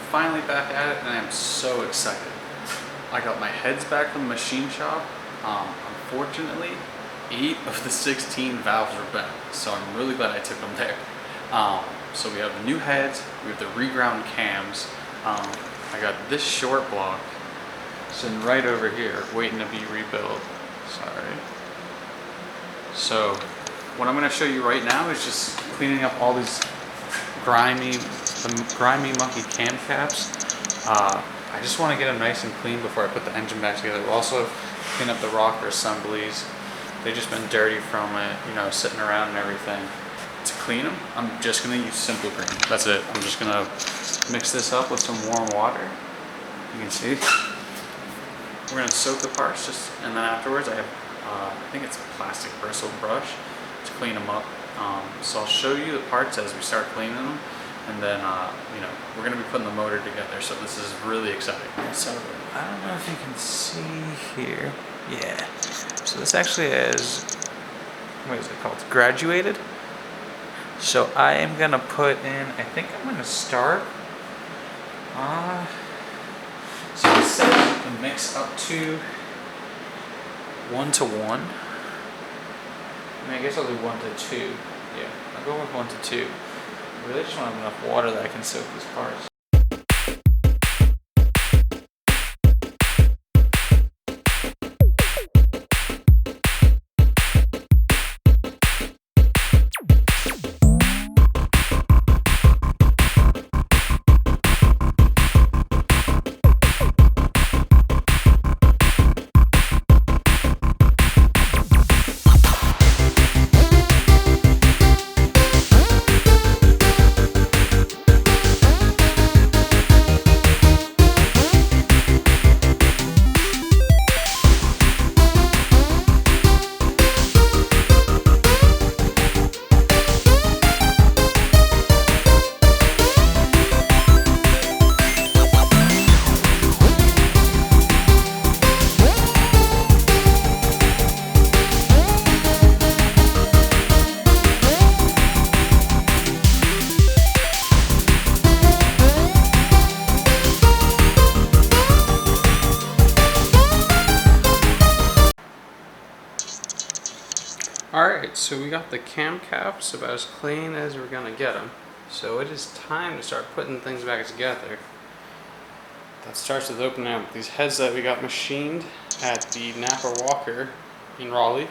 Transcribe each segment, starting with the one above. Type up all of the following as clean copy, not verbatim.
finally back at it and I am so excited. I got my heads back from the machine shop. Unfortunately, 8 of the 16 valves are bent, so I'm really glad I took them there. So we have the new heads, we have the reground cams. I got this short block sitting right over here waiting to be rebuilt. Sorry. So what I'm going to show you right now is just cleaning up all these grimy mucky camshafts. I just want to get them nice and clean before I put the engine back together. We'll also clean up the rocker assemblies. They've just been dirty from it, you know, sitting around and everything. To clean them, I'm just going to use Simple Green. That's it. I'm just going to mix this up with some warm water. You can see. We're going to soak the parts and then afterwards I have, I think it's a plastic bristle brush to clean them up. So I'll show you the parts as we start cleaning them, and then you know, we're going to be putting the motor together. So this is really exciting. So I don't know if you can see here. Yeah. So this actually is, what is it called? Graduated. So I am going to put in, I think I'm going to start, so it says you can mix up to 1 to 1. I mean, I guess I'll do 1 to 2. Yeah, I'll go with 1 to 2. I really just want enough water that I can soak these parts. Alright, so we got the cam caps about as clean as we're gonna get them. So it is time to start putting things back together. That starts with opening up these heads that we got machined at the Napa Walker in Raleigh.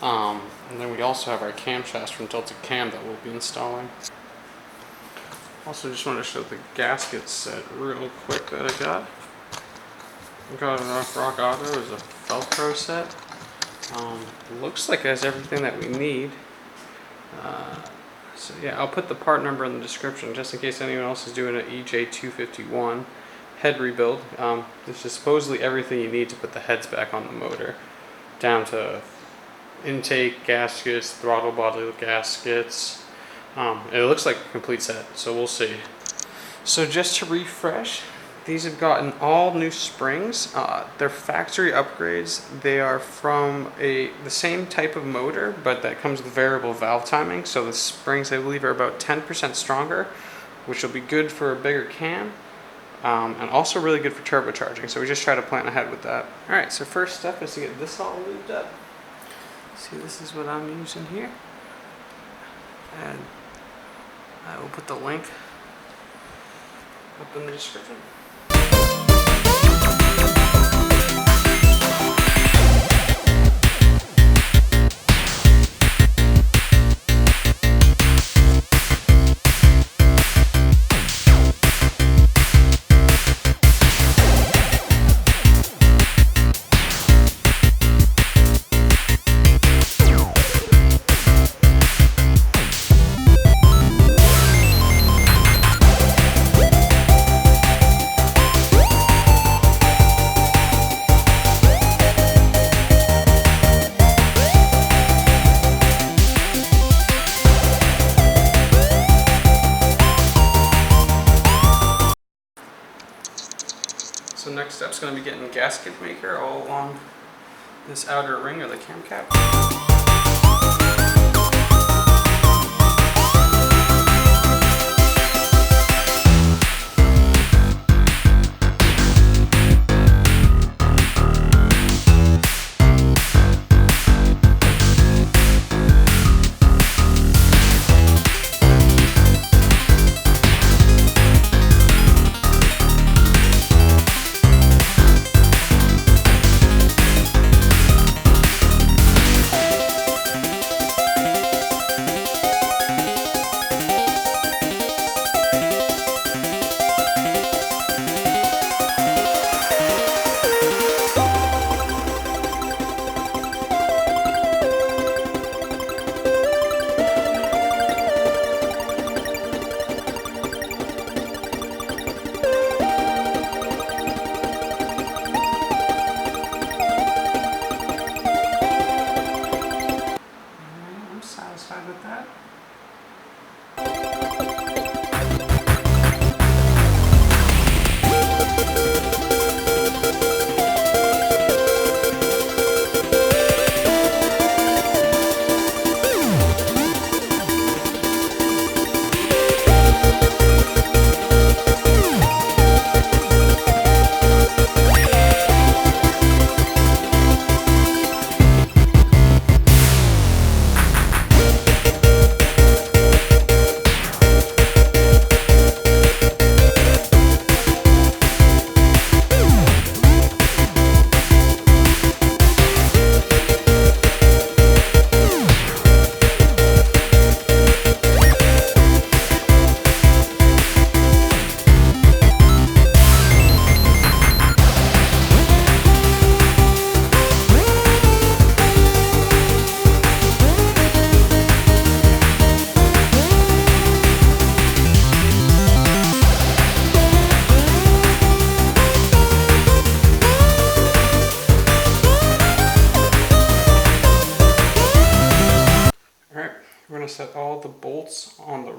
And then we also have our camshafts from Delta Cam that we'll be installing. Also just want to show the gasket set real quick that I got. I got it off Rock Auto as a Velcro set. Looks like it has everything that we need. So yeah, I'll put the part number in the description just in case anyone else is doing an EJ251 head rebuild. This is supposedly everything you need to put the heads back on the motor, down to intake gaskets, throttle body gaskets. It looks like a complete set, so we'll see. So just to refresh, these have gotten all new springs. They're factory upgrades. They are from the same type of motor, but that comes with variable valve timing. So the springs, I believe, are about 10% stronger, which will be good for a bigger cam, and also really good for turbocharging. So we just try to plan ahead with that. All right, so first step is to get this all lubed up. See, this is what I'm using here. And I will put the link up in the description. So next step's going to be getting a gasket maker all along this outer ring of the cam cap.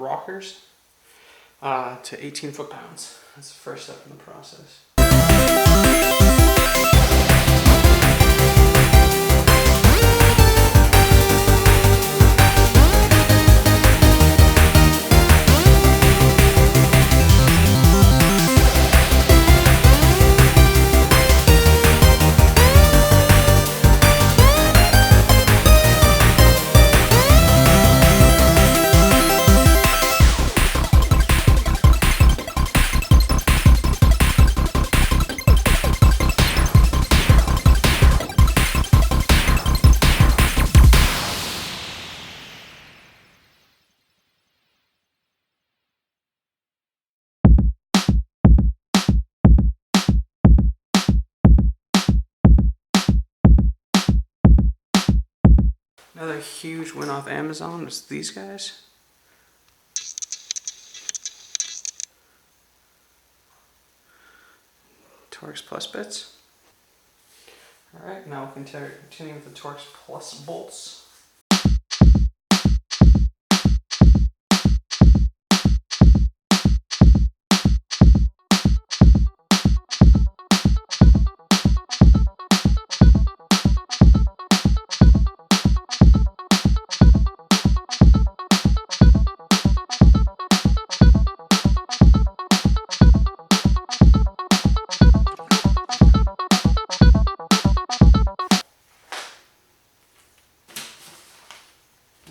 rockers to 18 foot-pounds. That's the first step in the process. Another huge win off Amazon was these guys. Torx Plus bits. Alright, now we'll continue with the Torx Plus bolts.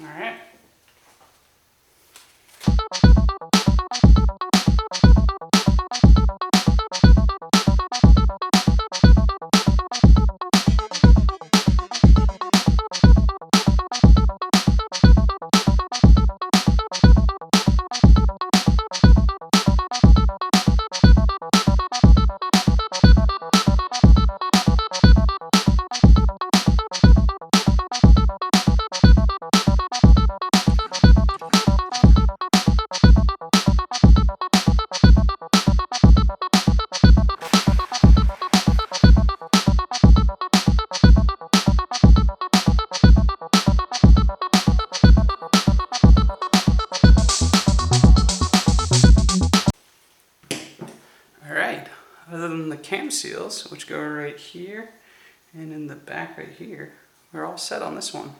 Alright. Alright, other than the cam seals, which go right here and in the back right here, we're all set on this one.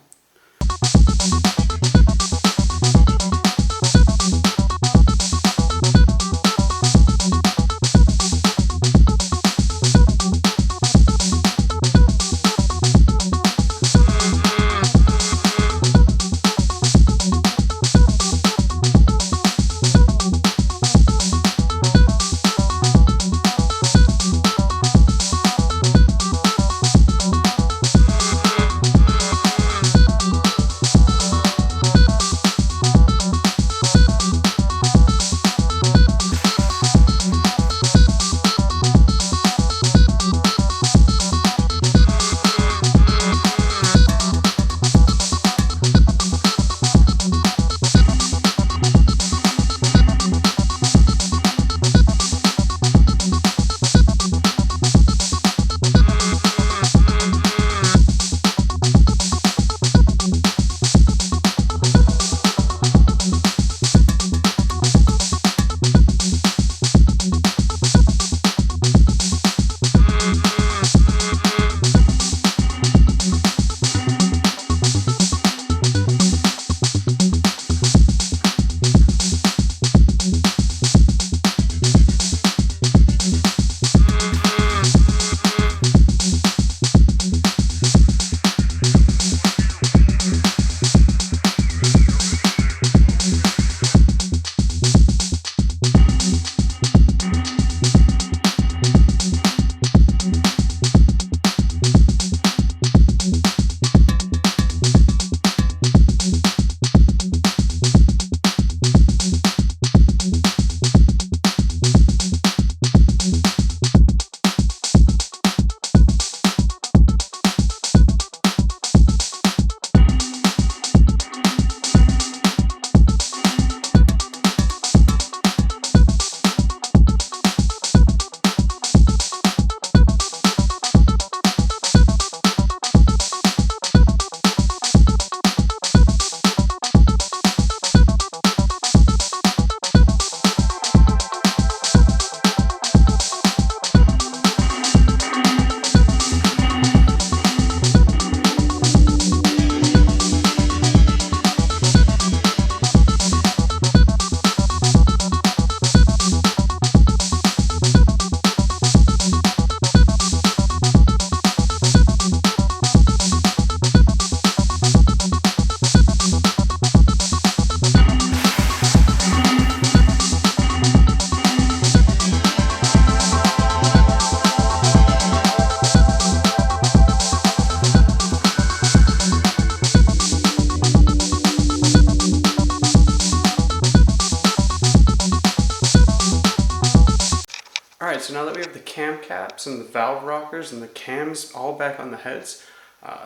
Alright, so now that we have the cam caps and the valve rockers and the cams all back on the heads,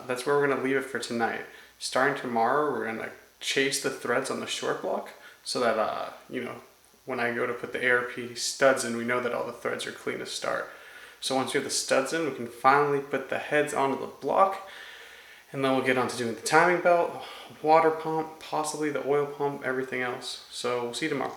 that's where we're going to leave it for tonight. Starting tomorrow, we're going to chase the threads on the short block so that, when I go to put the ARP studs in, we know that all the threads are clean to start. So once we have the studs in, we can finally put the heads onto the block, and then we'll get on to doing the timing belt, water pump, possibly the oil pump, everything else. So we'll see you tomorrow.